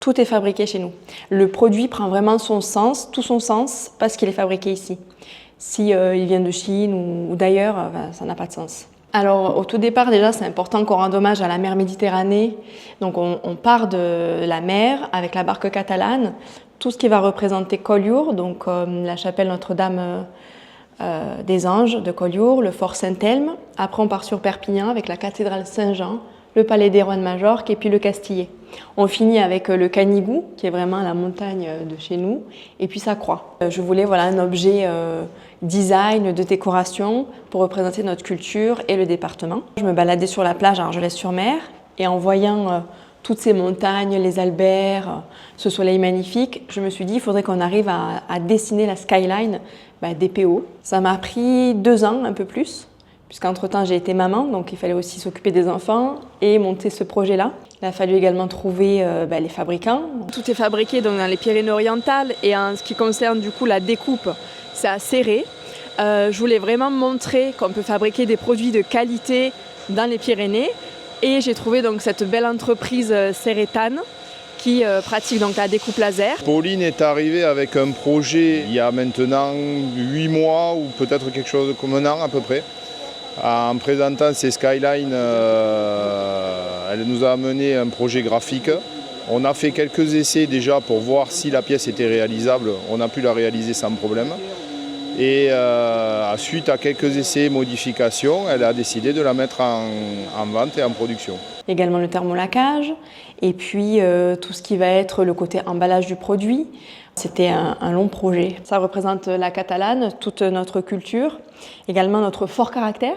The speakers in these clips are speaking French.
Tout est fabriqué chez nous. Le produit prend vraiment son sens, tout son sens, parce qu'il est fabriqué ici. Si il vient de Chine ou d'ailleurs, ça n'a pas de sens. Alors au tout départ déjà c'est important qu'on rende hommage à la mer Méditerranée. Donc on part de la mer avec la barque catalane, tout ce qui va représenter Collioure, donc la chapelle Notre-Dame des Anges de Collioure, le fort Saint-Elme. Après on part sur Perpignan avec la cathédrale Saint-Jean, le palais des rois de Majorque et puis le Castillet. On finit avec le Canigou, qui est vraiment la montagne de chez nous, et puis sa croix. Je voulais un objet design, de décoration, pour représenter notre culture et le département. Je me baladais sur la plage à Argelès-sur-Mer, et en voyant toutes ces montagnes, les Alberts, ce soleil magnifique, je me suis dit qu'il faudrait qu'on arrive à dessiner la skyline des PO. Ça m'a pris 2 ans, un peu plus, puisqu'entre-temps j'ai été maman, donc il fallait aussi s'occuper des enfants et monter ce projet-là. Il a fallu également trouver les fabricants. Tout est fabriqué donc, dans les Pyrénées-Orientales, et en ce qui concerne du coup la découpe, c'est à serrer. Je voulais vraiment montrer qu'on peut fabriquer des produits de qualité dans les Pyrénées, et j'ai trouvé donc cette belle entreprise Serretane qui pratique donc la découpe laser. Pauline est arrivée avec un projet il y a maintenant 8 mois ou peut-être quelque chose comme 1 an à peu près. En présentant ces skylines, elle nous a amené un projet graphique. On a fait quelques essais déjà pour voir si la pièce était réalisable. On a pu la réaliser sans problème. Et suite à quelques essais et modifications, elle a décidé de la mettre en vente et en production. Également le thermolacage, et puis tout ce qui va être le côté emballage du produit. C'était un long projet. Ça représente la catalane, toute notre culture, également notre fort caractère.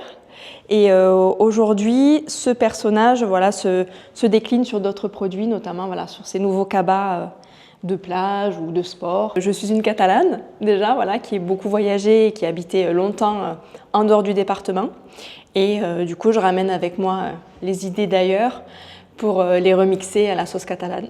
Et aujourd'hui, ce personnage se décline sur d'autres produits, notamment sur ces nouveaux cabas de plage ou de sport. Je suis une Catalane déjà, qui est beaucoup voyagée et qui a habité longtemps en dehors du département. Et du coup, je ramène avec moi les idées d'ailleurs pour les remixer à la sauce catalane.